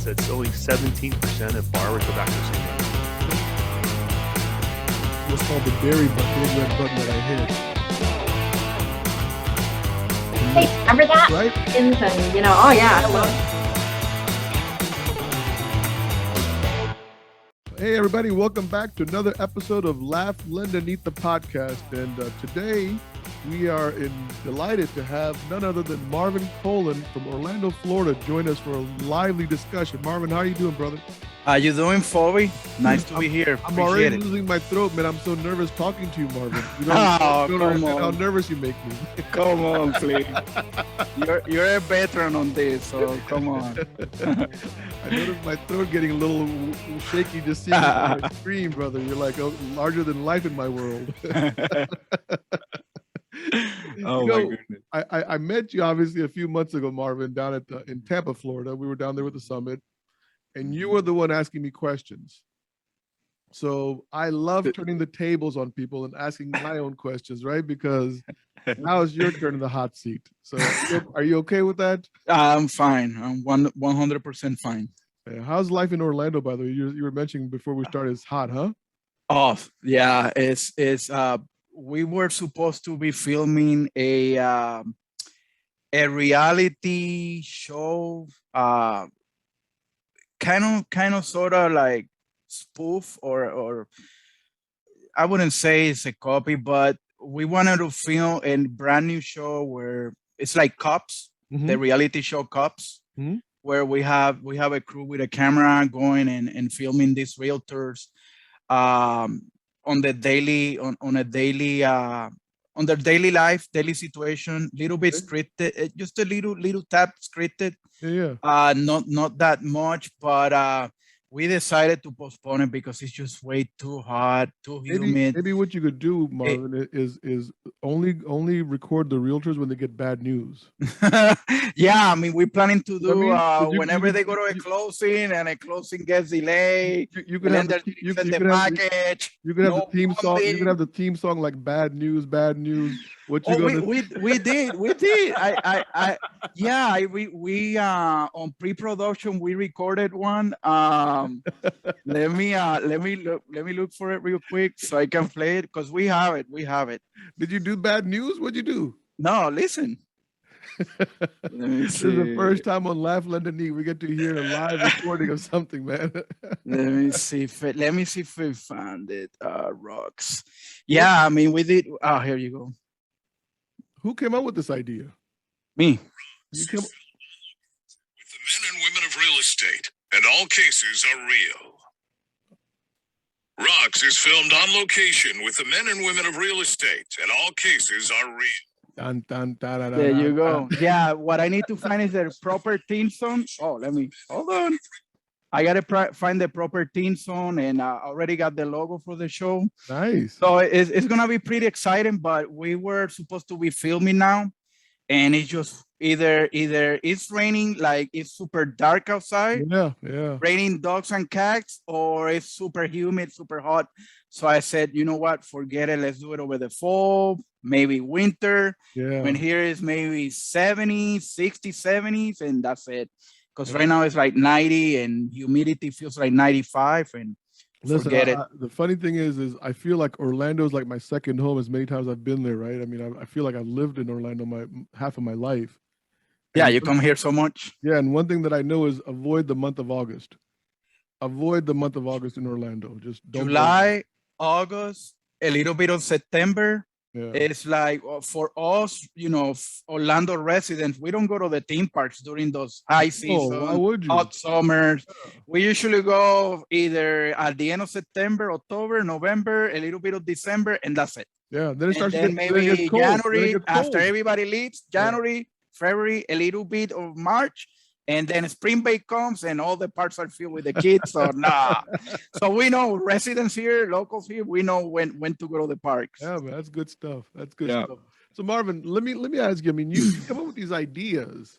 is that only 17% of borrowers go back to the same lender. What's called the berry button, the red button that I hit. Hey, remember that? Right? And, oh yeah, I love. Hey everybody, welcome back to another episode of Laugh, Lend, and Eat the podcast. And today we are delighted to have none other than Marvin Colon from Orlando, Florida, join us for a lively discussion. Marvin, how are you doing, brother? How you doing, Phoebe? Nice to be here. I'm already losing my throat, man. I'm so nervous talking to you, Marvin. You don't understand how nervous you make me. Come on, please. You're a veteran on this, so come on. I noticed my throat getting a little shaky just seeing my screen, brother. You're like larger than life in my world. Oh my goodness. I met you obviously a few months ago, Marvin, down in Tampa, Florida. We were down there with the summit, and you were the one asking me questions. So I love turning the tables on people and asking my own questions, right? Because now it's your turn in the hot seat. So are you okay with that? I'm fine. I'm 100% fine. How's life in Orlando, by the way? You were mentioning before we started, it's hot, huh? Oh, yeah. It's we were supposed to be filming a reality show, kind of sort of like spoof or I wouldn't say it's a copy, but we wanted to film a brand new show where it's like Cops, the reality show Cops, where we have a crew with a camera going and filming these realtors on their daily life, daily situation, little bit scripted, just a little tap scripted. Not that much, but we decided to postpone it because it's just way too hot, too humid. Maybe what you could do, Marvin, is only record the realtors when they get bad news. Yeah, I mean, we're planning to do whenever they go to a closing and a closing gets delayed. You could have the package. You could have the theme song. You could have the theme song like "Bad News, Bad News." What you gonna? We did. We on pre-production we recorded one. Let me look for it real quick so I can play it because we have it. Did you do bad news? What'd you do? No, listen. This is the first time on Laugh, Lend, and Eat we get to hear a live recording of something, man. Let me see if we found it. Rocks. Yeah, I mean we did. Oh, here you go. Who came up with this idea? Me. You came. With the men and women of real estate, and all cases are real. Rocks is filmed on location with the men and women of real estate, and all cases are real. Dun, dun, da, da, da, There you go. Yeah, what I need to find is the proper theme song. Oh, hold on. I gotta find the proper theme song, and I already got the logo for the show. Nice. So it's gonna be pretty exciting. But we were supposed to be filming now, and it's just either it's raining, like it's super dark outside. Yeah. Raining dogs and cats, or it's super humid, super hot. So I said, you know what? Forget it. Let's do it over the fall, maybe winter. Yeah. When here is maybe 70s, 60s, 70s, and that's it. Because right now it's like 90 and humidity feels like 95 and forget it. The funny thing is I feel like Orlando is like my second home as many times I've been there, right? I mean, I feel like I've lived in Orlando half of my life. Yeah, you come here so much. Yeah, and one thing that I know is avoid the month of August. Avoid the month of August in Orlando. Just don't. July, August, a little bit of September. Yeah. It's like for us, Orlando residents, we don't go to the theme parks during those high season, why would you? hot summers. Yeah. We usually go either at the end of September, October, November, a little bit of December, and that's it. Yeah, then it starts to get maybe January after everybody leaves. January, February, a little bit of March. And then spring break comes and all the parks are filled with the kids. So So we know residents here, locals here, we know when to go to the parks. Yeah, man, that's good stuff. That's good stuff. So Marvin, let me ask you, I mean, you come up with these ideas.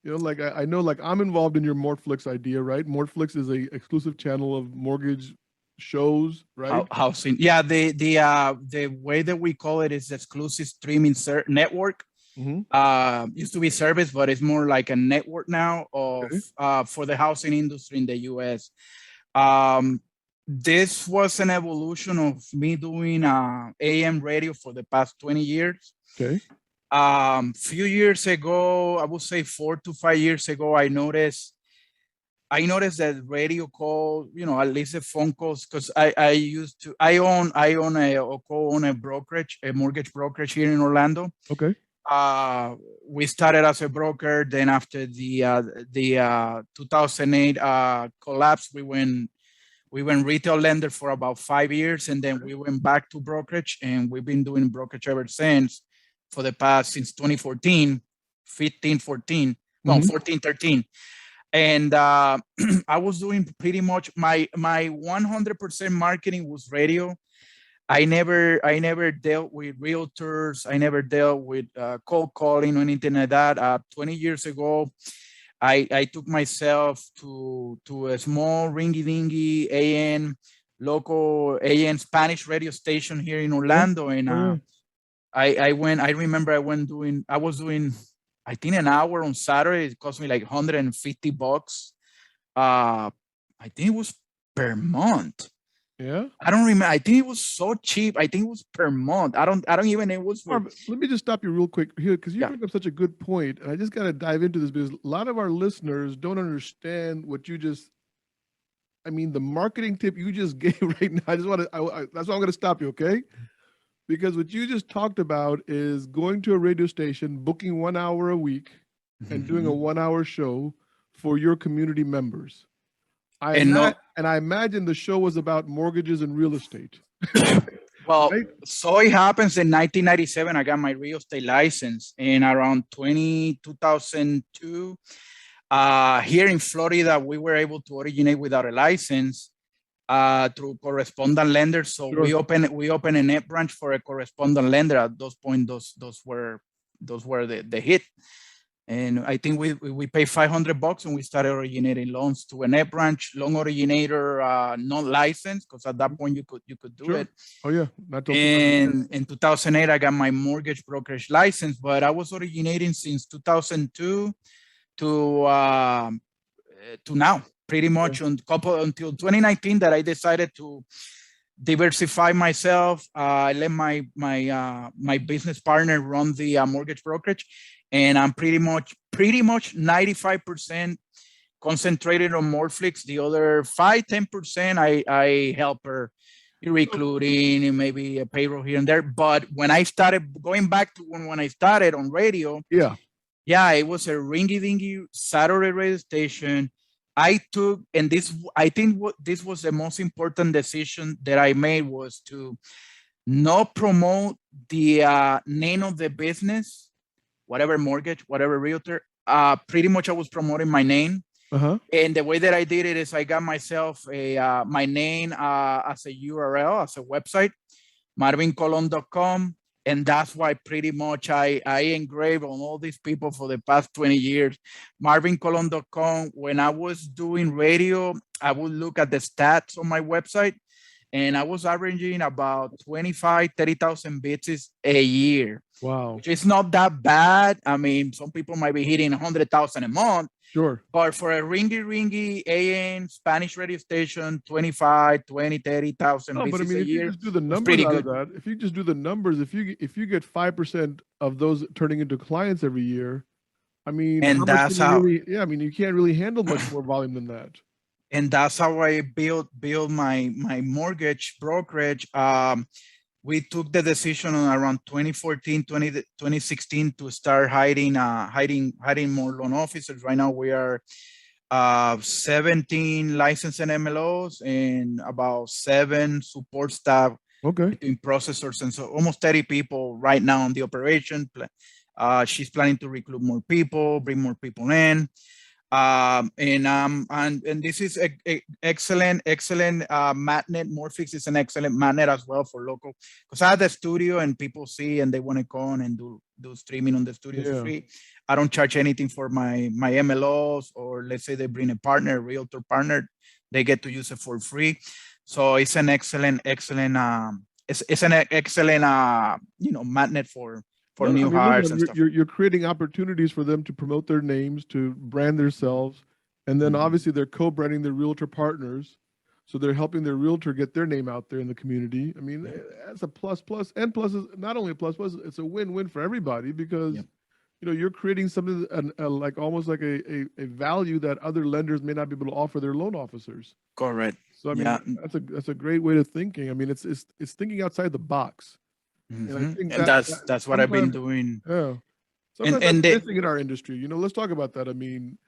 Like I know, like I'm involved in your MortFlix idea, right? MortFlix is a exclusive channel of mortgage shows, right? Housing. Yeah, the way that we call it is exclusive streaming network. Used to be service, but it's more like a network now of for the housing industry in the US. This was an evolution of me doing AM radio for the past 20 years. Okay. Few years ago, I would say 4 to 5 years ago, I noticed that radio call, at least the phone calls, because I own or co-own a brokerage, a mortgage brokerage here in Orlando. Okay. We started as a broker. Then after the 2008 collapse, we went retail lender for about 5 years, and then we went back to brokerage, and we've been doing brokerage ever since since 2014, 15, 14, no, 14, 13. And I was doing pretty much my 100% marketing was radio. I never dealt with realtors. I never dealt with cold calling or anything like that. 20 years ago, I took myself to a small ringy-dingy local AM Spanish radio station here in Orlando. And I was doing, I think, an hour on Saturday. It cost me like $150. I think it was per month. Yeah. I don't remember. I think it was so cheap. I think it was per month. I don't even know it was. Let me just stop you real quick here, because you bring up such a good point, and I just got to dive into this because a lot of our listeners don't understand what you just. I mean, the marketing tip you just gave right now. I just want to. That's why I'm going to stop you, okay? Because what you just talked about is going to a radio station, booking 1 hour a week, and doing a 1 hour show for your community members. I imagine the show was about mortgages and real estate. Well, right? So it happens in 1997, I got my real estate license. And around 2002, here in Florida, we were able to originate without a license through correspondent lenders. So we open a net branch for a correspondent lender. At those points, those were the hit. And I think we pay $500 and we started originating loans to a net branch loan originator, not licensed, because at that point you could do it. Oh yeah. And in 2008, I got my mortgage brokerage license, but I was originating since 2002 to now, pretty much until 2019 that I decided to diversify myself. I let my business partner run the mortgage brokerage. And I'm pretty much 95% concentrated on MortFlix. The other 5-10% I help her recruiting and maybe a payroll here and there. But when I started going back to when I started on radio, it was a ringy-dingy Saturday radio station. I think this was the most important decision that I made, was to not promote the name of the business, whatever mortgage, whatever realtor. Pretty much I was promoting my name. And the way that I did it is I got myself my name as a URL, as a website, marvincolon.com. And that's why pretty much I engrave on all these people for the past 20 years. marvincolon.com. When I was doing radio, I would look at the stats on my website, and I was averaging about 30,000 visits a year. Wow. Which is not that bad. I mean, some people might be hitting 100,000 a month. Sure. But for a ringy AM Spanish radio station, 30,000 visits a year. If you just do the numbers out of that, if you just do the numbers, if you get 5% of those turning into clients every year, I mean, and that's how. I mean, you can't really handle much more volume than that. And that's how I built my mortgage brokerage. We took the decision on around 2016 to start hiring more loan officers. Right now we are 17 licensed MLOs and about 7 support staff between processors, and so almost 30 people right now on the operation. She's planning to recruit more people, bring more people in. And this is excellent magnet. MortFlix is an excellent magnet as well for local, because I have the studio and people see and they want to come and do streaming on the studio for free. I don't charge anything for my MLOs, or let's say they bring a partner, a realtor partner, they get to use it for free. So it's an excellent magnet for for No, I new mean, hires listen, and stuff. you're creating opportunities for them to promote their names, to brand themselves, and then Mhm. obviously they're co-branding their realtor partners, so they're helping their realtor get their name out there in the community. I mean, that's a plus plus, and plus is not only a plus plus, it's a win-win for everybody because Yep. you're creating something like almost like a value that other lenders may not be able to offer their loan officers. Correct. So I mean, Yeah. that's a great way of thinking. I mean, it's thinking outside the box, and I think And that that's what I've been sometimes, doing. yeah, And sometimes that's the missing in our industry. Let's talk about that. I mean,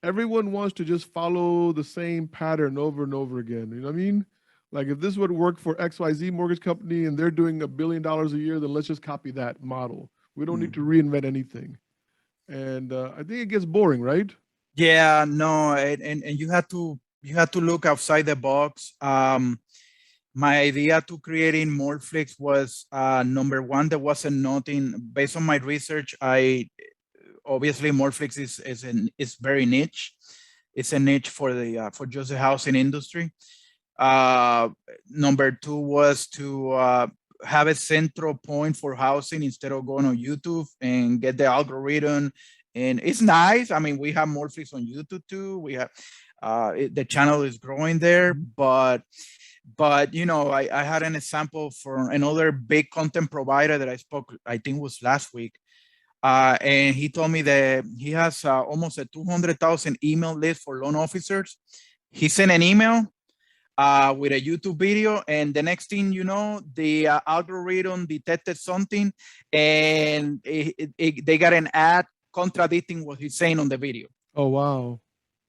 everyone wants to just follow the same pattern over and over again. You know what I mean? Like if this would work for XYZ mortgage company and they're doing $1 billion a year, then let's just copy that model. We don't need to reinvent anything. And I think it gets boring, right? Yeah, no, and you had to look outside the box. My idea to creating MortFlix was number one, there wasn't nothing based on my research. I obviously MortFlix is very niche. It's a niche for the for just the housing industry. Uh, Number two was to have a central point for housing instead of going on YouTube and get the algorithm. And it's nice. I mean, we have MortFlix on YouTube too. We have the channel is growing there, but I had an example for another big content provider that I spoke, I think was last week. And he told me that he has almost a 200,000 email list for loan officers. He sent an email with a YouTube video, and the next thing you know, the algorithm detected something, and they got an ad contradicting what he's saying on the video. Oh, wow.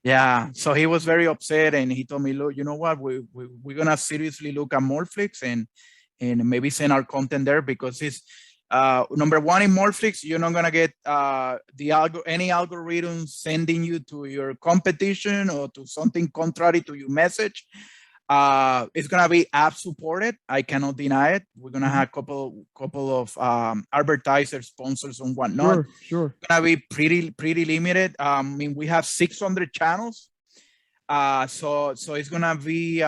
Yeah, so he was very upset, and he told me, "Look, you know what? We're gonna seriously look at MortFlix and maybe send our content there because it's number one in MortFlix. You're not gonna get any algorithm sending you to your competition or to something contrary to your message. It's gonna be app supported. I cannot deny it. We're gonna have couple of advertisers, sponsors, and whatnot. Sure. Gonna be pretty limited. I mean, we have 600 channels. So it's gonna be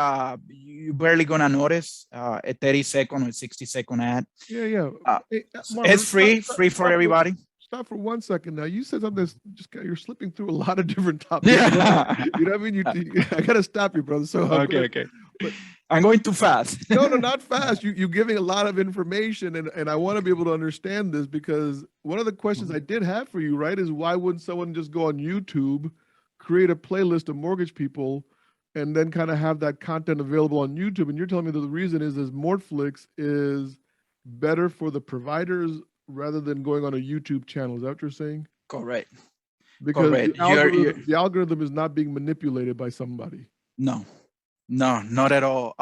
you barely gonna notice a 30-second or 60-second ad. Yeah. Hey, Marvin, It's free for everybody. Stop for 1 second now. You said something that's you're slipping through a lot of different topics. Yeah. You know what I mean? I gotta stop you, brother. So Okay. I'm going too fast. no, not fast. You're giving a lot of information, and I want to be able to understand this because one of the questions I did have for you, right, is why wouldn't someone just go on YouTube, create a playlist of mortgage people, and then kind of have that content available on YouTube? And you're telling me that the reason is MortFlix is better for the providers rather than going on a YouTube channel. Is that what you're saying? Correct. Because Correct. the algorithm is not being manipulated by somebody. No, not at all.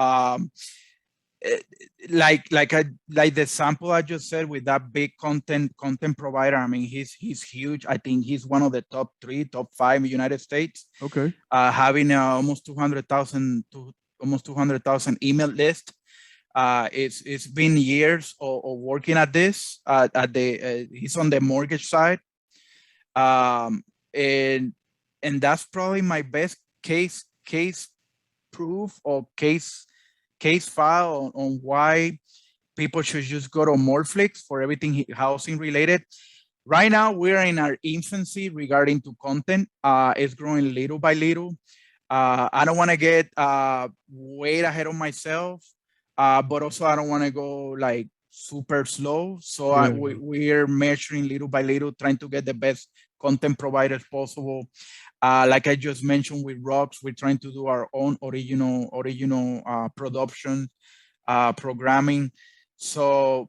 Like the sample I just said with that big content provider. I mean, he's huge. I think he's one of the top 3, top 5 in the United States. Okay. Having almost 200,000 email list. It's been years of working at this. He's on the mortgage side, and that's probably my best case proof or case file on why people should just go to MortFlix for everything housing related. Right now, we're in our infancy regarding to content. It's growing little by little. I don't want to get way ahead of myself, but also I don't want to go like super slow. So we're measuring little by little, trying to get the best content providers possible. Like I just mentioned with Rocks, we're trying to do our own original production, programming. So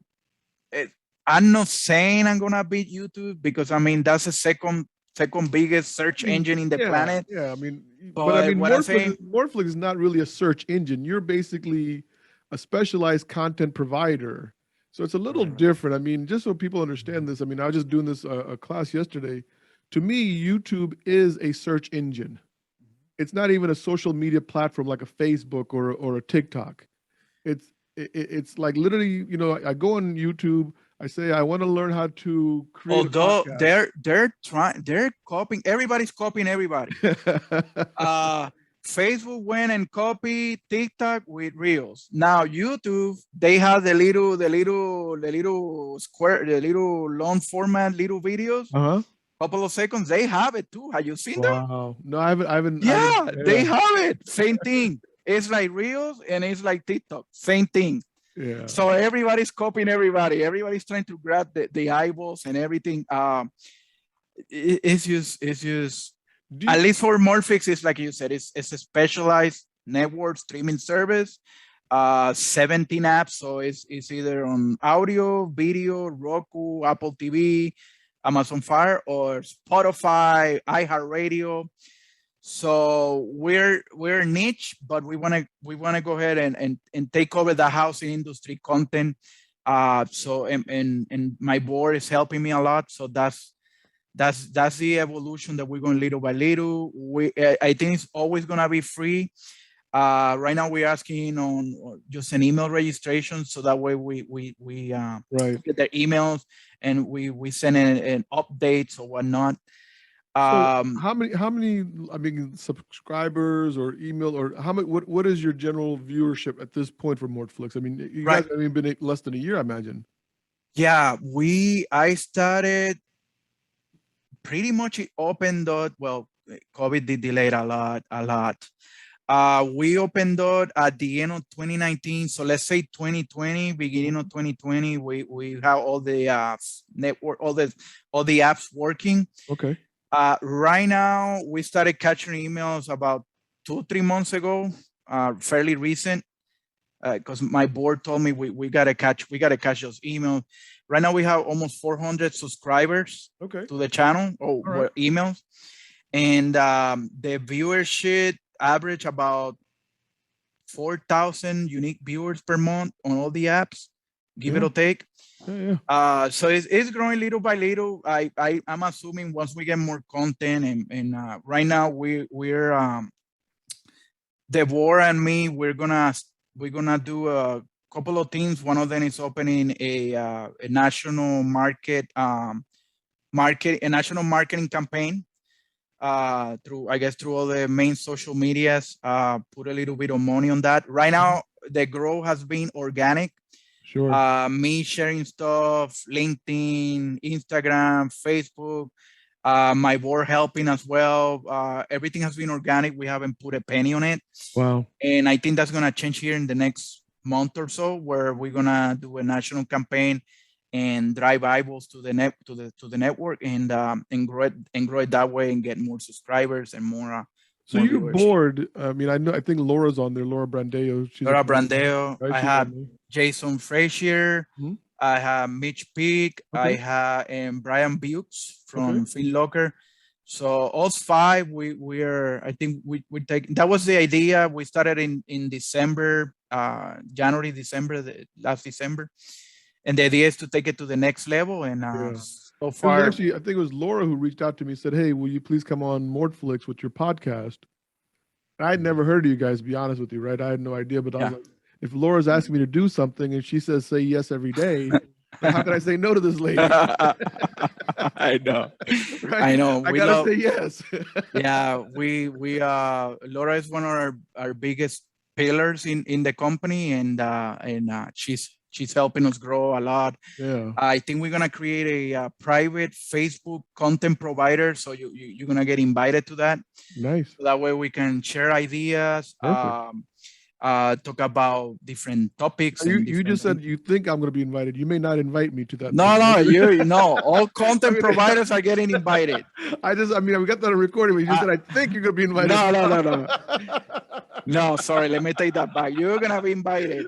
I'm not saying I'm gonna beat YouTube because I mean that's the second biggest search engine in the planet. Yeah, I mean, but I mean, what I'm saying, MortFlix is not really a search engine. You're basically a specialized content provider. So it's a little different. I mean, just so people understand this, I mean, I was just doing this a class yesterday. To me, YouTube is a search engine. It's not even a social media platform like a Facebook or a TikTok. It's like literally, I go on YouTube, I say I want to learn how to create. Although they're copying, everybody's copying everybody. Facebook went and copied TikTok with Reels. Now YouTube, they have the little square, the little long format little videos, Uh-huh. couple of seconds. They have it too. Have you seen them? Wow. No, I haven't. Yeah, they have it. Same thing. It's like Reels and it's like TikTok. Same thing. Yeah. So everybody's copying everybody. Everybody's trying to grab the eyeballs and everything. It's just Do at you- least for MortFlix, it's like you said, it's a specialized network streaming service. 17 apps, so it's either on audio, video, Roku, Apple TV, Amazon Fire, or Spotify, iHeartRadio. So we're niche, but we wanna go ahead and take over the housing industry content. So and my board is helping me a lot. So that's the evolution that we're going little by little. I think it's always gonna be free. Right now we're asking on just an email registration, so that way we right. get their emails and we send an updates or whatnot. So Um, how many, I mean, subscribers or email or how many, what is your general viewership at this point for MortFlix? I mean, you Right. guys have even been less than a year, I imagine. yeah, I started pretty much it opened up. Well, COVID did delay it a lot. We opened up at the end of 2019. So let's say 2020, beginning of 2020, we have all the network, all the apps working. Okay. Right now, we started catching emails about 2-3 months ago, fairly recent, because my board told me we gotta catch those emails. Right now, we have almost 400 subscribers Okay. to the channel or right. emails, and the viewership average about 4,000 unique viewers per month on all the apps, give it Yeah. or take. Yeah. So it's growing little by little. I'm assuming once we get more content and right now we're Deborah and me, we're gonna do a couple of things. One of them is opening a national a national marketing campaign through all the main social medias. Put a little bit of money on that. Right now, the growth has been organic. Sure. Me sharing stuff, LinkedIn, Instagram, Facebook, my board helping as well. Everything has been organic. We haven't put a penny on it. Wow. And I think that's going to change here in the next month or so, where we're going to do a national campaign and drive eyeballs to the network and grow it that way and get more subscribers and more. So more your viewership. board, I mean, I think Laura's on there, Laura Brandeo. She's Laura Brandeo. right? I She's have on there. Jason Frazier. Mhm. I have Mitch Peak. I Okay. have Brian Bukes from FinLocker. So us five, I think we take, that was the idea. We started in December, January, December, last December. And the idea is to take it to the next level. And Yeah. so It was far, actually, I think it was Laura who reached out to me and said, "Hey, will you please come on MortFlix with your podcast?" I had never heard of you guys, to be honest with you, right? I had no idea, but I was Yeah. like, if Laura's asking me to do something and she says say yes every day, then how can I say no to this lady? I know. Right? I know. I We gotta love, say yes. yeah, Laura is one of our biggest pillars in the company, and she's helping us grow a lot. Yeah. I think we're gonna create a private Facebook content provider, so you're gonna get invited to that. Nice. So that way we can share ideas, Perfect. talk about different topics. You just said you think I'm going to be invited. You may not invite me to that. No, thing. all content providers are getting invited. I mean, we got that on recording, but you just said, I think you're going to be invited. No. No, sorry, let me take that back. You're going to be invited.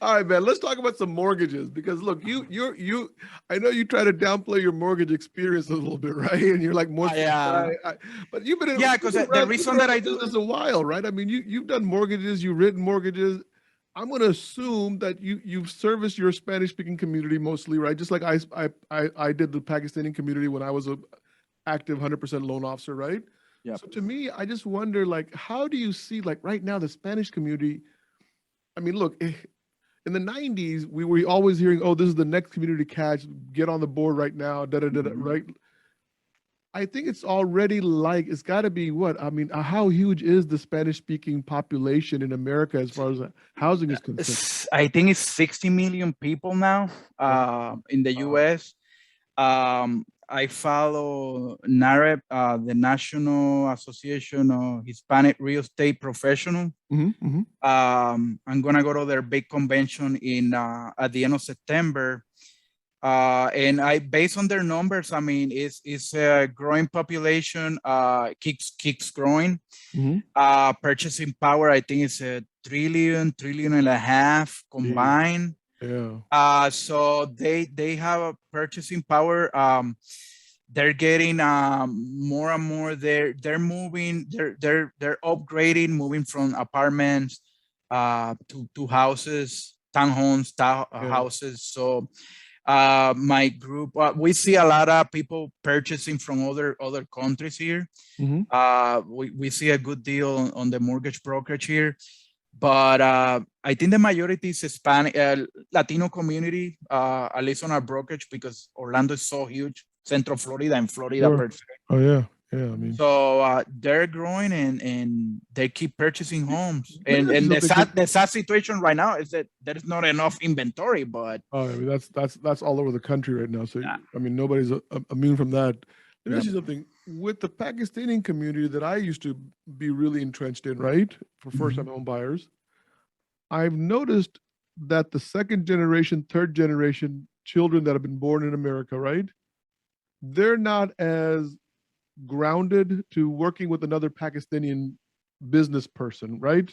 All right, man, let's talk about some mortgages because look, I know you try to downplay your mortgage experience a little bit, right? And you're like more, Yeah. but you've been in, Yeah, because the reason that I do this a while, right? I mean, you've done mortgages, you've written mortgages. I'm going to assume that you've serviced your Spanish speaking community mostly, right? Just like I did the Pakistani community when I was a active 100% loan officer, right? Yeah. So to me, I just wonder, like, how do you see, like, right now the Spanish community? I mean, look, in the 90s, we were always hearing, "Oh, this is the next community catch. Get on the board right now." Da da da. Mhm. Right? I think it's already like it's got to be what I mean. How huge is the Spanish-speaking population in America as far as housing is concerned? I think it's 60 million people now in the US. I follow NAREP, the National Association of Hispanic Real Estate Professional. I'm gonna go to their big convention in at the end of September. And I, based on their numbers, I mean, it's a growing population, keeps growing. Purchasing power, I think it's a trillion and a half combined. Yeah. So they have a purchasing power. They're getting more and more. They're moving. They're upgrading, moving from apartments to houses, townhomes, houses. So my group, we see a lot of people purchasing from other countries here. We see a good deal on the mortgage brokerage here, but I think the majority is Hispanic, Latino community, at least on our brokerage, because Orlando is so huge, Central Florida and Florida per se. Oh yeah, yeah. I mean, so they're growing and they keep purchasing homes. And the sad situation right now is that there is not enough inventory. But I mean, that's all over the country right now. So I mean, nobody's immune from that. Let me ask you something. With the Pakistani community that I used to be really entrenched in, right, for first-time home buyers, I've noticed that the second generation, third generation children that have been born in America, right, they're not as grounded to working with another Pakistani business person, right?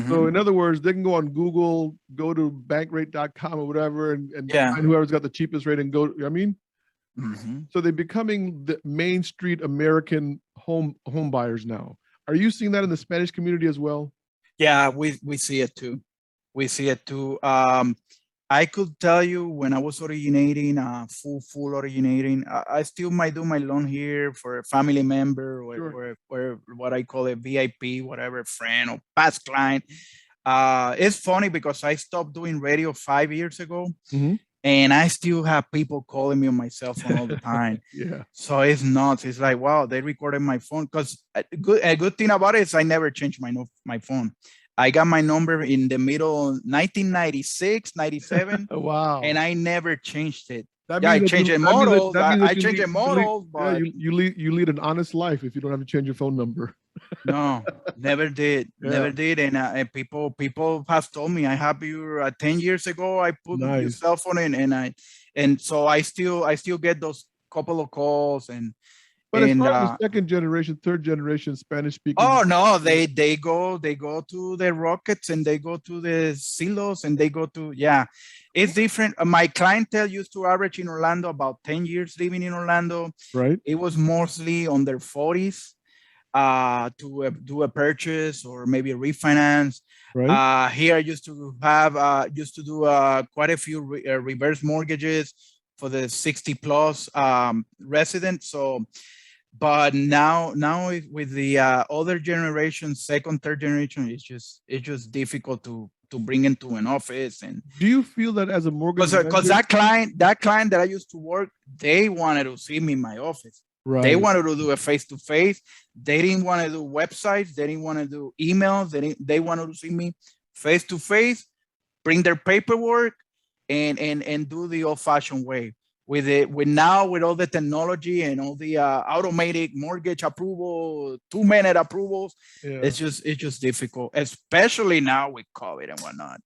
So in other words, they can go on Google, go to bankrate.com or whatever, and find whoever's got the cheapest rate and go. I mean, so they're becoming the Main Street American home buyers now. Are you seeing that in the Spanish community as well? Yeah, we see it too. We see it too. I could tell you when I was originating, full originating, I still might do my loan here for a family member or what I call a VIP, whatever, friend or past client. It's funny because I stopped doing radio 5 years ago. And I still have people calling me on my cell phone all the time. So it's nuts. It's like, wow, they recorded my phone. Because a good thing about it is I never changed my phone. I got my number in the middle 1996, 97. Wow. And I never changed it. I changed a model. I changed a model. But you lead an honest life if you don't have to change your phone number. No, never did. Never did. And people have told me, I have you 10 years ago. I put your cell phone in, and so I still get those couple of calls and. But as far as the second generation, third generation Spanish speaking. Oh no, they go to the Rockets and they go to the Silos and they go to it's different. My clientele used to average in Orlando about 10 years living in Orlando. Right. It was mostly on their 40s to do a purchase or maybe a refinance. Right. Here I used to have do quite a few reverse mortgages for the 60 plus residents. So. But now with the other generation, second, third generation, it's just difficult to bring into an office. And do you feel that as a mortgage because that client that I used to work, they wanted to see me in my office. Right. They wanted to do a face-to-face. They didn't want to do websites. They didn't want to do emails. They wanted to see me face-to-face, bring their paperwork, and do the old-fashioned way. With all the technology and all the automated mortgage approval, 2-minute approvals, it's just difficult, especially now with COVID and whatnot.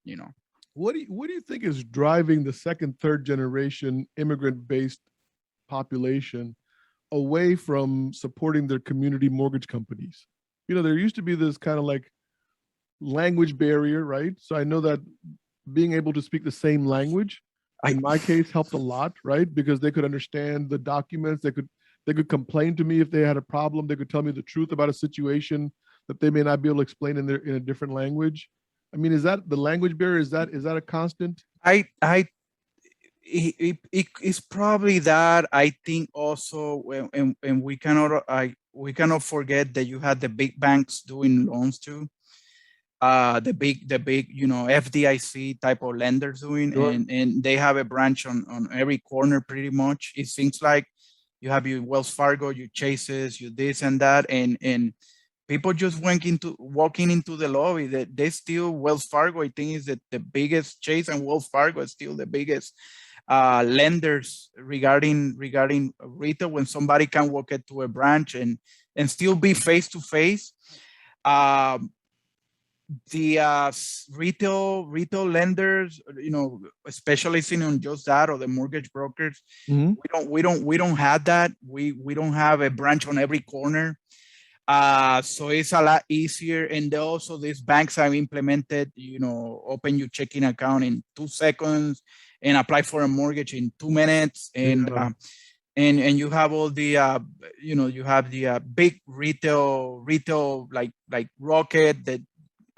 What do you think is driving the second, third generation immigrant-based population away from supporting their community mortgage companies? There used to be this kind of like language barrier, right? So I know that being able to speak the same language, in my case, helped a lot, right? Because they could understand the documents. They could complain to me if they had a problem. They could tell me the truth about a situation that they may not be able to explain in a different language. I mean, is that the language barrier? Is that a constant? It's probably that. I think also, and we cannot forget that you had the big banks doing loans too. The big FDIC type of lenders doing, and they have a branch on every corner pretty much. It seems like you have your Wells Fargo, your Chases, your this and that, and people just walking into the lobby. That they still Wells Fargo, I think, is the biggest. Chase and Wells Fargo is still the biggest lenders regarding retail. When somebody can walk into a branch and still be face to face. The retail lenders, specializing on just that, or the mortgage brokers, Mhm. we don't have that. We don't have a branch on every corner. So it's a lot easier. And also these banks have implemented, open your checking account in 2 seconds and apply for a mortgage in 2 minutes. And Yeah. and you have all the you have the big retail like Rocket that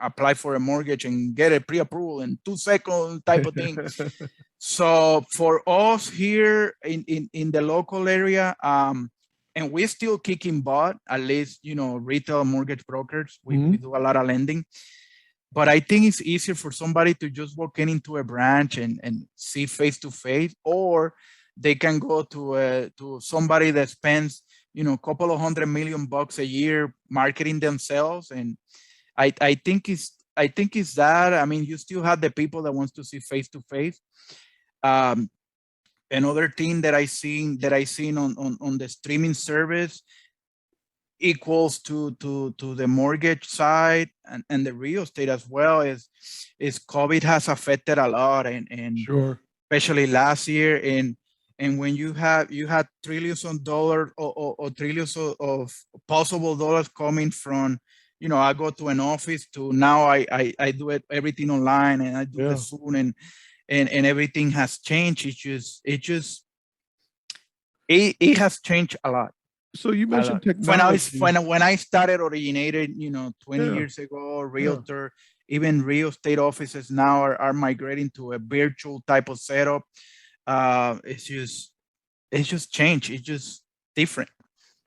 apply for a mortgage and get a pre-approval in 2 seconds type of thing. So for us here in the local area, and we're still kicking butt, at least, retail mortgage brokers, we do a lot of lending. But I think it's easier for somebody to just walk into a branch and see face to face, or they can go to somebody that spends, a couple of $100 million a year marketing themselves. And I think it's that. I mean, you still have the people that wants to see face to face. Another thing that I seen on the streaming service equals to the mortgage side and the real estate as well is COVID has affected a lot, and Sure. especially last year. And when you had trillions of dollars or trillions of possible dollars coming from, I go to an office to now I do everything online, and I do the Zoom, and everything has changed. It has changed a lot. So you mentioned technology. When I started originated, 20 Yeah. years ago, realtor, even real estate offices now are migrating to a virtual type of setup. It's just changed. It's just different.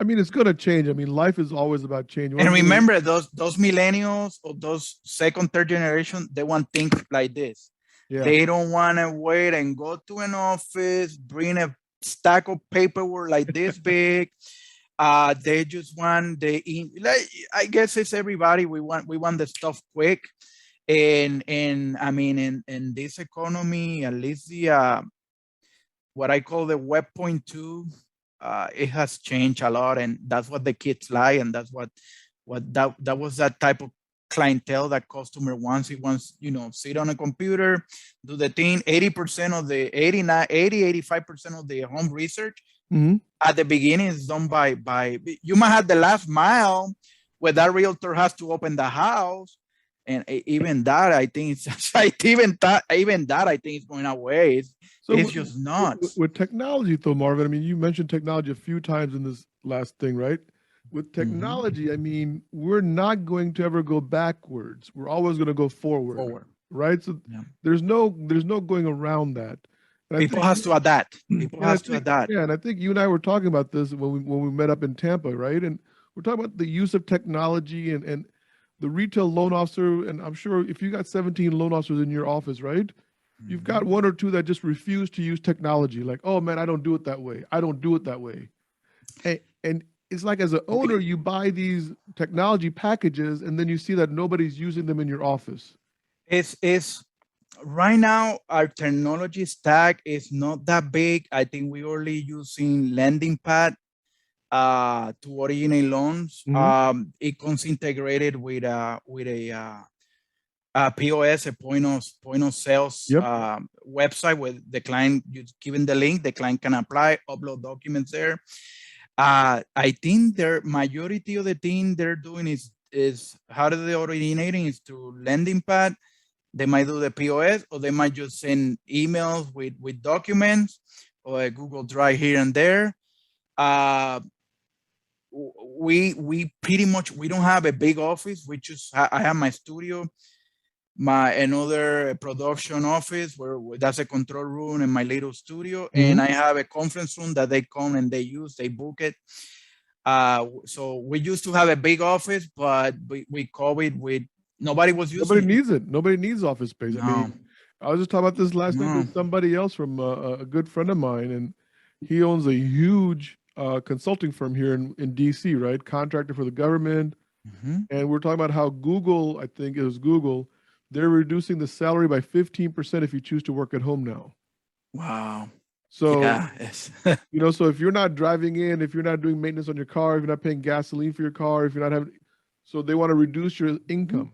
I mean, it's going to change. I mean, life is always about change. And remember, those millennials or those second, third generation, they want things like this. Yeah. They don't want to wait and go to an office, bring a stack of paperwork like this big. They just want I guess it's everybody. We want the stuff quick. And I mean, in this economy, at least the what I call the Web 0.2, it has changed a lot, and that's what the kids like, and that's what that was that type of clientele that customer wants. He wants, sit on a computer, do the thing. 80% of the 85% of the home research at the beginning is done by you might have the last mile where that realtor has to open the house. And even that, I think it's even that I think is going away. It's just nuts. With technology, though, Marvin, I mean, you mentioned technology a few times in this last thing, right? With technology, I mean, we're not going to ever go backwards. We're always going to go forward. Right? So there's no going around that. And People has to adapt. Yeah, and I think you and I were talking about this when we met up in Tampa, right? And we're talking about the use of technology and the retail loan officer. And I'm sure if you got 17 loan officers in your office, right? You've got one or two that just refuse to use technology. Like, oh man, I don't do it that way. I don't do it that way. And it's like, as an owner, you buy these technology packages and then you see that nobody's using them in your office. It's right now our technology stack is not that big. I think we're only using LendingPad to originate loans. It comes integrated with a POS, a point of sales website where the client, you given the link, the client can apply, upload documents there. I think their majority of the thing they're doing is how do they originating is through LendingPad. They might do the POS, or they might just send emails with documents or a Google Drive here and there. We pretty much, we don't have a big office. I have my studio, another production office where that's a control room, and my little studio, and I have a conference room that they come and they book it. So we used to have a big office, but we COVID, nobody was using Nobody needs it. Nobody needs office space. No. I mean, I was just talking about this last night with somebody else from a good friend of mine, and he owns a huge consulting firm here in DC, right? Contractor for the government. Mhm. And we're talking about how Google, I think it was Google, they're reducing the salary by 15% if you choose to work at home now. Wow. So, Yeah. It's so if you're not driving in, if you're not doing maintenance on your car, if you're not paying gasoline for your car, if you're not having, so they want to reduce your income.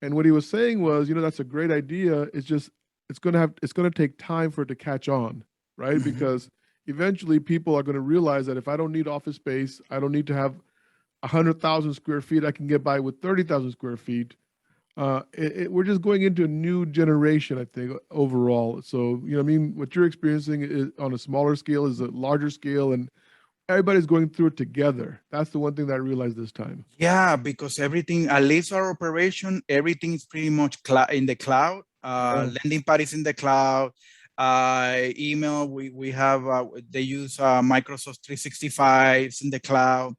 And what he was saying was, that's a great idea. It's just, it's going to take time for it to catch on, right? Mhm. Because eventually people are going to realize that if I don't need office space, I don't need to have 100,000 square feet. I can get by with 30,000 square feet. We're just going into a new generation, I think, overall. So, what you're experiencing is on a smaller scale is a larger scale, and everybody's going through it together. That's the one thing that I realized this time. Yeah, because everything, at least our operation, everything is pretty much in the cloud. Yeah. Lending parties in the cloud. Email, we have, they use Microsoft 365s in the cloud.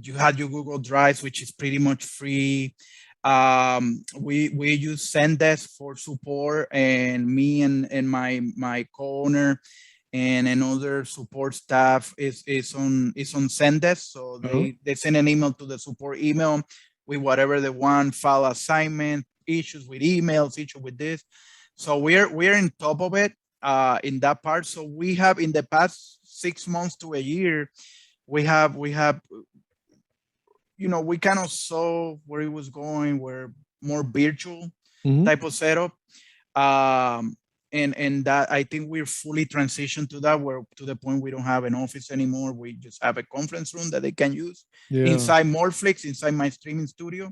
You had your Google Drives, which is pretty much free. We use Zendesk for support, and me and my co-owner and another support staff is on Zendesk. So they send an email to the support email with whatever they want, file assignment, issues with emails, issue with this. So we're in top of it in that part. So we have in the past 6 months to a year, we have we kind of saw where it was going, where more virtual type of setup. And that I think we're fully transitioned to that, where to the point we don't have an office anymore. We just have a conference room that they can use inside MortFlix, inside my streaming studio.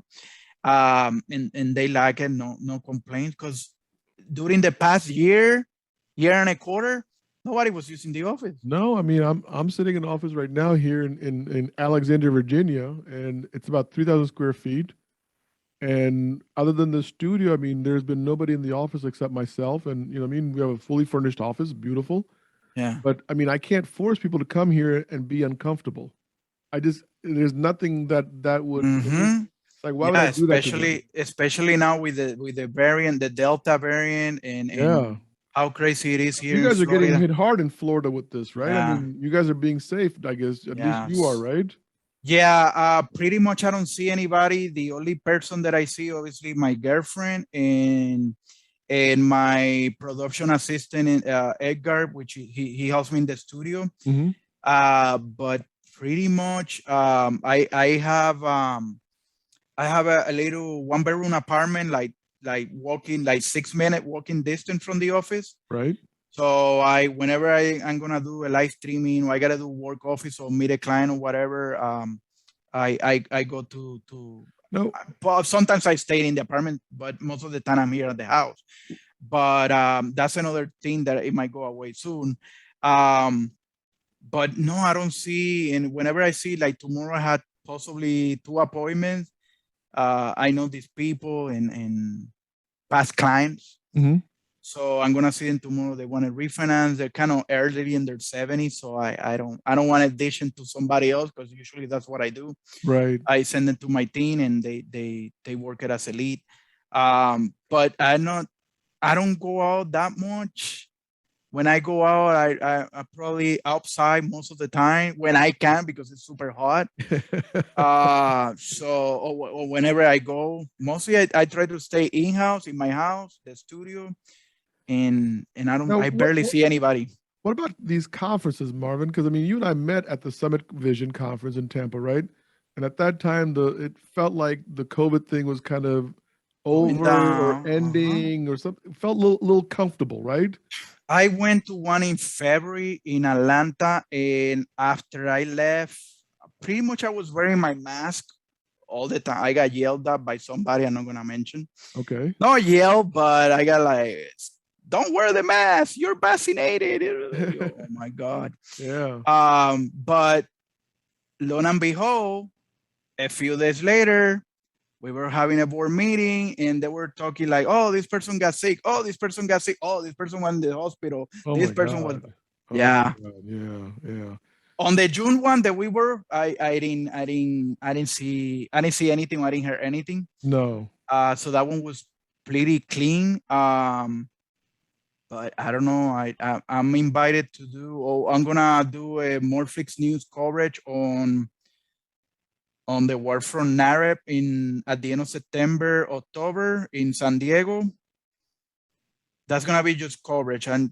And they like it, no complaints, because during the past year and a quarter, nobody was using the office. No, I mean I'm sitting in an office right now here in Alexandria, Virginia, and it's about 3,000 square feet. And other than the studio, I mean, there's been nobody in the office except myself. And we have a fully furnished office, beautiful. Yeah. But I mean, I can't force people to come here and be uncomfortable. There's nothing that would. It's like, why would I do that to them? especially now with the variant, the Delta variant, and how crazy it is here You in guys are getting Florida. hit hard in Florida with this, right? I mean, you guys are being safe, I guess. At least you are, right? Yeah, pretty much I don't see anybody. The only person that I see, obviously, my girlfriend and my production assistant, Edgar, which he helps me in the studio. But pretty much, I have a little 1-bedroom apartment, like walking, like 6-minute walking distance from the office. Right. So whenever I'm gonna do a live streaming, or I gotta do work office or meet a client or whatever, I go to. No. Well, sometimes I stay in the apartment, but most of the time I'm here at the house. But that's another thing that it might go away soon. But no, I don't see. And whenever I see, like tomorrow, I had possibly 2 appointments. I know these people and past clients. So I'm gonna see them tomorrow. They want to refinance. They're kind of elderly in their 70s, so I don't want to addition to somebody else, because usually that's what I do. Right. I send them to my team, and they work it as a lead. But I don't go out that much. When I go out, I probably outside most of the time when I can, because it's super hot. Or whenever I go, mostly I try to stay in-house, in my house, the studio. And I barely see anybody. What about these conferences, Marvin? Because I mean, you and I met at the Summit Vision conference in Tampa, right? And at that time, it felt like the COVID thing was kind of over or ending or something. It felt a little comfortable, right? I went to one in February in Atlanta, and after I left, pretty much I was wearing my mask all the time. I got yelled at by somebody I'm not gonna mention. Okay. Not yelled, but I got like, don't wear the mask, you're vaccinated. Oh my God. Yeah. But lo and behold, a few days later, we were having a board meeting, and they were talking like, oh, this person got sick. Oh, this person got sick. Oh, this person went to the hospital. Oh, this person was. Yeah. Yeah. On the June one that we were, I didn't see anything. I didn't hear anything. No. So that one was pretty clean. but I don't know. I'm invited to do. Oh, I'm gonna do a MortFlix news coverage on the Warfront narrative in at the end of September, October in San Diego. That's gonna be just coverage and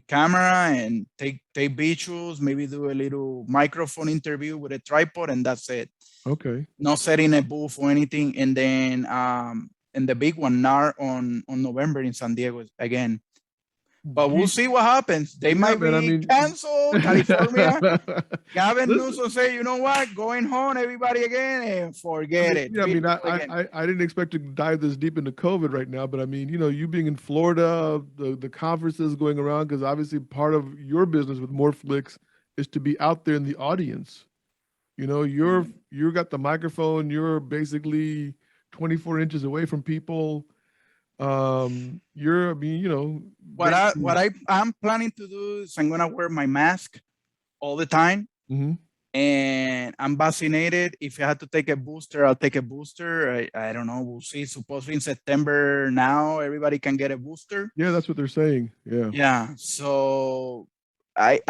camera and take visuals, maybe do a little microphone interview with a tripod, and that's it. Okay. Not setting a booth or anything. And then and the big one NAR on November in San Diego again. But we'll see what happens. They might be canceled. California. Gavin Newsom say, you know what? Going home, everybody again, and forget it. Yeah, I didn't expect to dive this deep into COVID right now, but I mean, you being in Florida, the conferences going around, because obviously part of your business with MortFlix is to be out there in the audience. You got the microphone. You're basically 24 inches away from people. I'm planning to do is I'm gonna wear my mask all the time, and I'm vaccinated. If I had to take a booster, I'll take a booster. I don't know. We'll see. Supposedly in September now, everybody can get a booster. Yeah, that's what they're saying. Yeah. Yeah. So I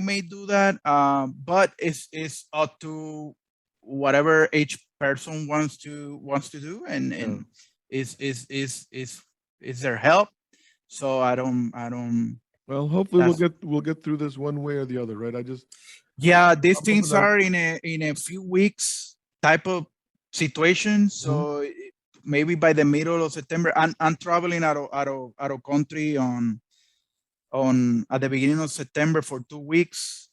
may do that, but it's up to whatever each person wants to do, and is their help. So I don't. Well, hopefully we'll get through this one way or the other, right? These things are in a few weeks type of situation. So maybe by the middle of September, I'm traveling out of country on at the beginning of September for 2 weeks.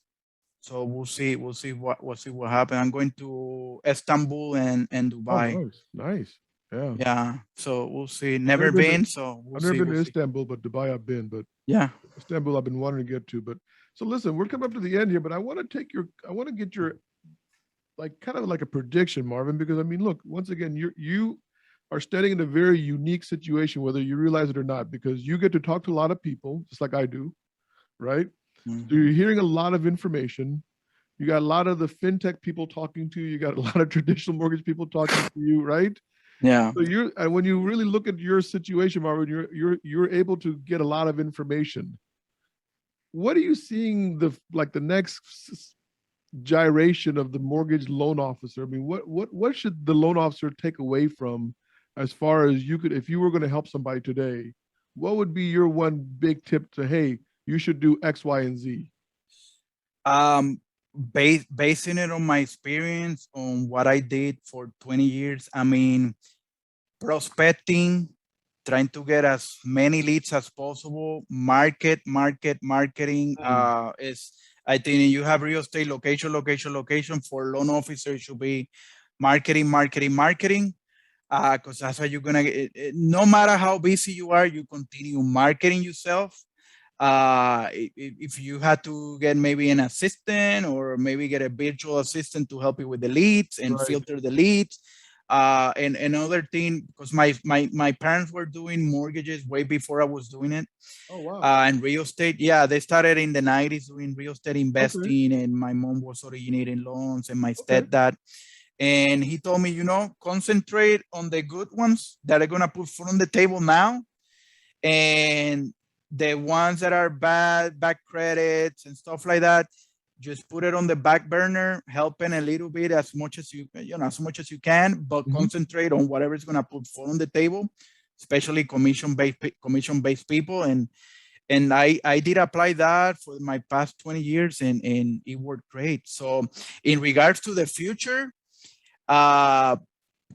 So we'll see what happens. I'm going to Istanbul and Dubai. Oh, nice. Yeah. Yeah. So we'll see. Never been. So I've never been to Istanbul, but Dubai I've been. But yeah, Istanbul I've been wanting to get to. But so listen, we're coming up to the end here, but I want to get your kind of like a prediction, Marvin, because I mean, look, once again, you are standing in a very unique situation, whether you realize it or not, because you get to talk to a lot of people, just like I do, right? So you're hearing a lot of information. You got a lot of the fintech people talking to you. You got a lot of traditional mortgage people talking to you, right? Yeah. So when you really look at your situation, Marvin, you're able to get a lot of information. What are you seeing the next gyration of the mortgage loan officer? I mean, what should the loan officer take away from, as far as if you were going to help somebody today, what would be your one big tip to, hey, you should do X, Y, and Z? Basing it on my experience, on what I did for 20 years, I mean, prospecting, trying to get as many leads as possible, marketing is, I think you have real estate, location. For loan officers, it should be marketing. Because that's how you're gonna get, no matter how busy you are, you continue marketing yourself. If you had to get maybe an assistant, or maybe get a virtual assistant to help you with the leads and filter the leads. And another thing, because my parents were doing mortgages way before I was doing it. Oh, wow. And real estate, yeah, they started in the 90s doing real estate investing, and my mom was originating loans, and my stepdad. And he told me, concentrate on the good ones that are gonna put food on the table now, and the ones that are bad credits and stuff like that, just put it on the back burner, helping a little bit as much as you can, but concentrate on whatever is gonna put food on the table, especially commission-based people. And I did apply that for my past 20 years, and it worked great. So in regards to the future,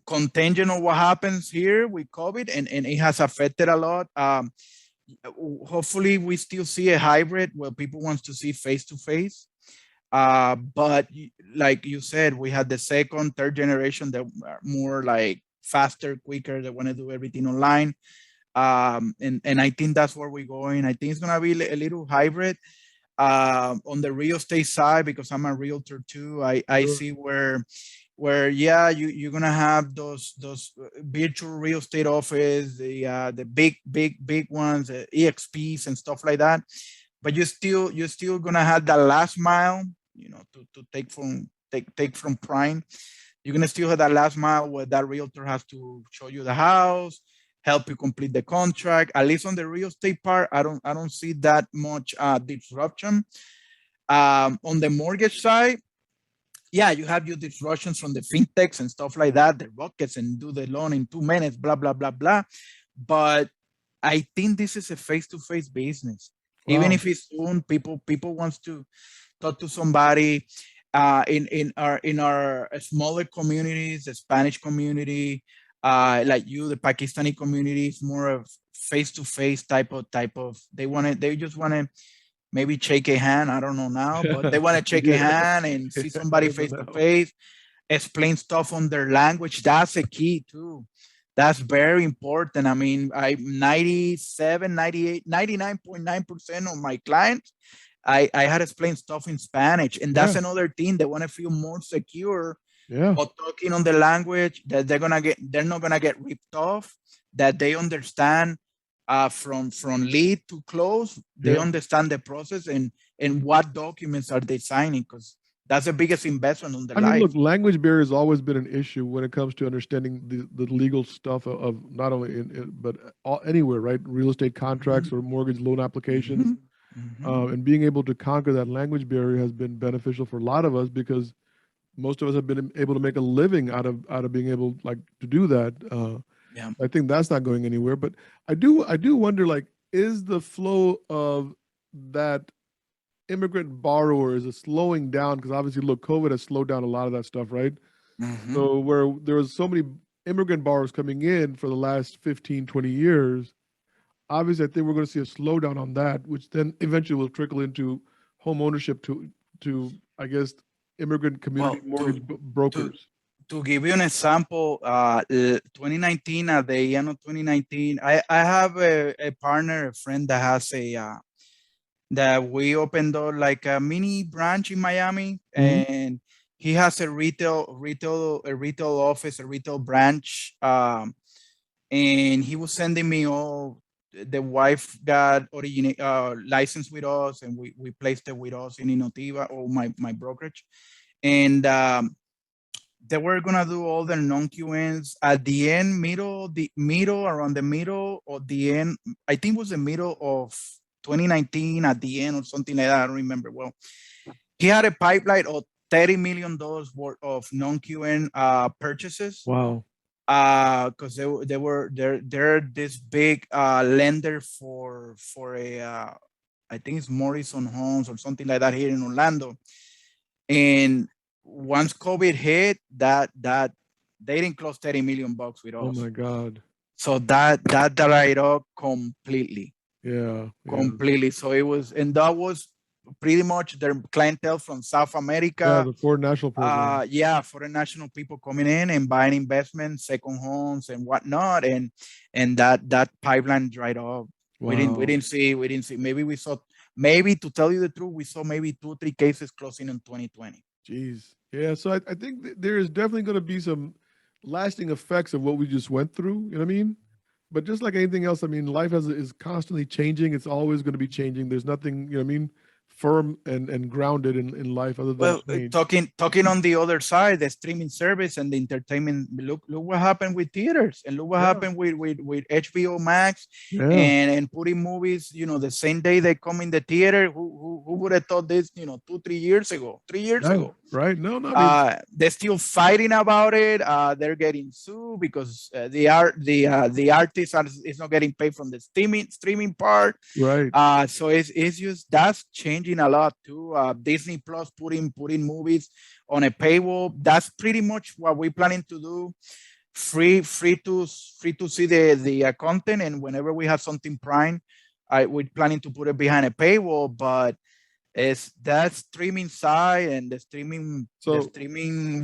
contingent on what happens here with COVID, and it has affected a lot. Hopefully we still see a hybrid where people want to see face-to-face. But like you said, we had the second, third generation that are more like faster, quicker, they want to do everything online. And I think that's where we're going. I think it's going to be a little hybrid. On the real estate side, because I'm a realtor too, I see where you're gonna have those virtual real estate office, the big ones, EXPs and stuff like that. But you're still gonna have that last mile, to take from prime. You're gonna still have that last mile where that realtor has to show you the house, help you complete the contract. At least on the real estate part, I don't see that much disruption. On the mortgage side, yeah, you have your disruptions from the fintechs and stuff like that, the rockets, and do the loan in 2 minutes, blah, blah, blah, blah. But I think this is a face-to-face business. Even if it's soon, people wants to talk to somebody. In our smaller communities, the Spanish community, like you, the Pakistani community, is more of face-to-face type of. They just want to maybe shake a hand. I don't know now, but they want to shake a hand and see somebody face to face, explain stuff on their language. That's a key too. That's very important. I mean, 97, 98, 99.9% of my clients, I had explained stuff in Spanish. And that's another thing. They want to feel more secure or talking on the language that they're not gonna get ripped off, that they understand from lead to close, they understand the process and what documents are they signing, because that's the biggest investment on the life. I mean, look, language barrier has always been an issue when it comes to understanding the legal stuff of not only but anywhere, right? Real estate contracts or mortgage loan applications. And being able to conquer that language barrier has been beneficial for a lot of us, because most of us have been able to make a living out of being able to do that. I think that's not going anywhere, but I do wonder, is the flow of that immigrant borrower, is it slowing down? Because obviously, look, COVID has slowed down a lot of that stuff, right? So where there was so many immigrant borrowers coming in for the last 15, 20 years, obviously, I think we're going to see a slowdown on that, which then eventually will trickle into home ownership to I guess, immigrant community mortgage brokers. To give you an example, 2019, at the end of 2019, I have a partner, a friend that has that we opened up like a mini branch in Miami, and he has a retail office, a retail branch, and he was sending me all. The wife got license with us, and we placed it with us in Innotiva, or my brokerage, and they were gonna do all the non-QNs at the end, around the middle or the end. I think it was the middle of 2019 at the end or something like that. I don't remember well. He had a pipeline of $30 million worth of non-QN purchases. Wow. Because they're this big lender for a I think it's Morrison Homes or something like that here in Orlando. And once COVID hit, that they didn't close $30 million with us. Oh my God. So that dried up completely. Yeah. Completely. So it was, and that was pretty much their clientele from South America. Yeah, the foreign national program. Foreign national people coming in and buying investments, second homes and whatnot, and that pipeline dried up. Wow. We didn't see. Maybe to tell you the truth, we saw maybe 2 or 3 cases closing in 2020. Jeez. Yeah. So I think there is definitely going to be some lasting effects of what we just went through. You know what I mean? But just like anything else, I mean, life is constantly changing. It's always going to be changing. There's nothing, you know what I mean, firm and grounded in life other than change. Talking on the other side, the streaming service and the entertainment. Look what happened with theaters, and look what happened with HBO Max and putting movies. The same day they come in the theater. Who would have thought this? 2-3 years ago, 3 years ago. Right? No. They're still fighting about it. They're getting sued because the artist is not getting paid from the streaming part. Right. So it's just that's changing a lot too. Disney Plus putting movies on a paywall. That's pretty much what we're planning to do. Free to see the content, and whenever we have something prime, we're planning to put it behind a paywall. But it's that streaming side and the streaming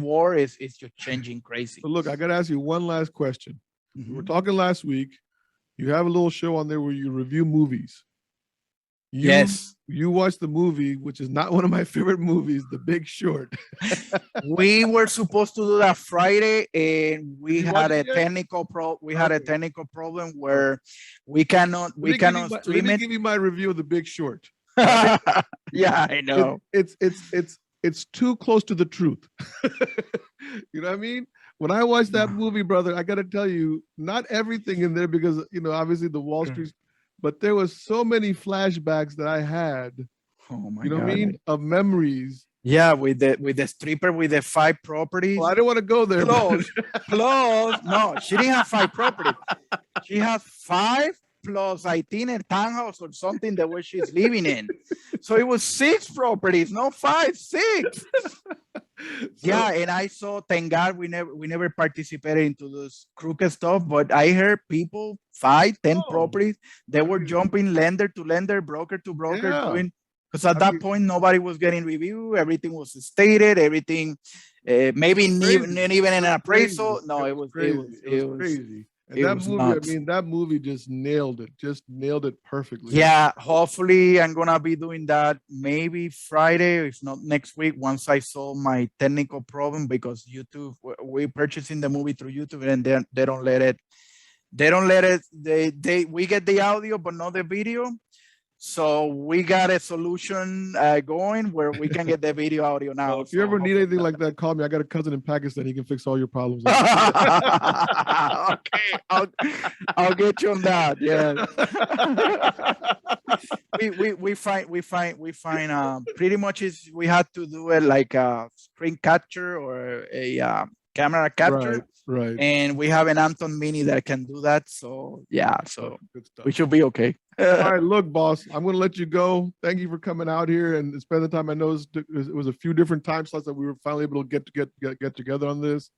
war is just changing crazy. So look, I got to ask you one last question. We were talking last week. You have a little show on there where you review movies. Yes. You watched the movie, which is not one of my favorite movies, The Big Short. We were supposed to do that Friday, and we had a technical problem where we cannot stream it. Let me give you my review of The Big Short. Yeah, I know. It's too close to the truth. You know what I mean? When I watched that movie, brother, I got to tell you, not everything in there because, obviously the Wall Street, but there was so many flashbacks that I had, Oh my you know God. what I mean? Of memories. Yeah, with the stripper with the 5 properties. Well, I didn't want to go there. Close. No, she didn't have 5 properties. She has 5 plus I think a townhouse or something that where she's living in. So it was 6 properties, not 5, 6. Yeah, and I saw, thank God we never participated into those crooked stuff, but I heard people 5, 10 properties, they were jumping lender to lender, broker to broker, doing, because at that point nobody was getting review, everything was stated, everything, maybe not even an appraisal. No, it was crazy. And that movie, that movie just nailed it perfectly. Yeah, hopefully I'm gonna be doing that maybe Friday, if not next week, once I solve my technical problem, because YouTube, we purchasing the movie through YouTube and they don't let it. We get the audio but not the video. So we got a solution going where we can get the video audio now. Well, if you ever need anything like that, call me. I got a cousin in Pakistan. He can fix all your problems. Okay, I'll get you on that. Yeah. we find pretty much we had to do it like a screen capture or a camera capture. Right. And we have an Anton Mini that can do that. So yeah, so we should be okay. All right, look, boss, I'm going to let you go. Thank you for coming out here and spend the time. I know it was a few different time slots that we were finally able to get together on this.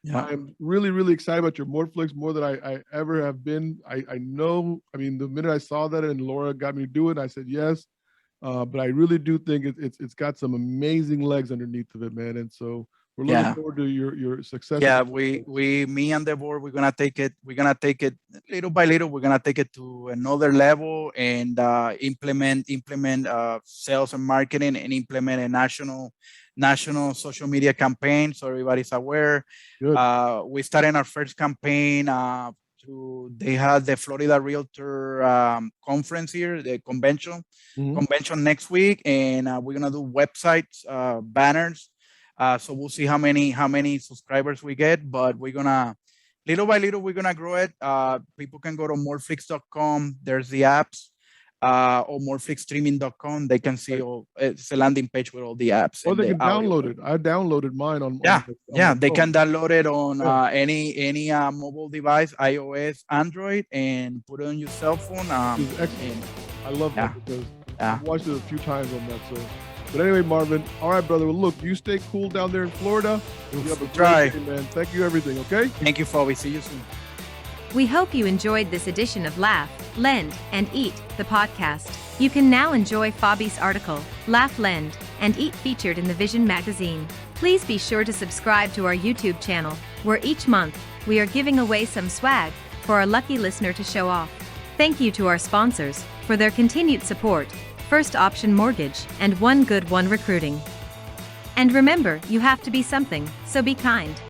Yeah. I'm really, really excited about your MortFlix more than I ever have been. I know, I mean, the minute I saw that and Laura got me to do it, I said yes. But I really do think it's got some amazing legs underneath of it, man. And so we're looking forward to your success. Yeah, me and the board, we're gonna take it little by little. We're gonna take it to another level and implement sales and marketing and implement a national social media campaign so everybody's aware. We started our first campaign. They had the Florida Realtor conference here, the convention next week, and we're gonna do websites, banners. So we'll see how many subscribers we get, but we're gonna little by little we're gonna grow it. People can go to mortflix.com. There's the apps, or mortflixstreaming.com. They can see it's a landing page with all the apps. Or they can download it. I downloaded mine on. They can download it on any mobile device, iOS, Android, and put it on your cell phone. Excellent. I love that because I've watched it a few times on that. So. But anyway, Marvin, all right, brother. Well, look, you stay cool down there in Florida. You have a great day, man. Thank you, everything, okay? Thank you, Fabi. See you soon. We hope you enjoyed this edition of Laugh, Lend, and Eat, the podcast. You can now enjoy Fabi's article, Laugh, Lend, and Eat, featured in the Vision magazine. Please be sure to subscribe to our YouTube channel, where each month, we are giving away some swag for our lucky listener to show off. Thank you to our sponsors for their continued support. First Option Mortgage, and One Good One Recruiting. And remember, you have to be something, so be kind.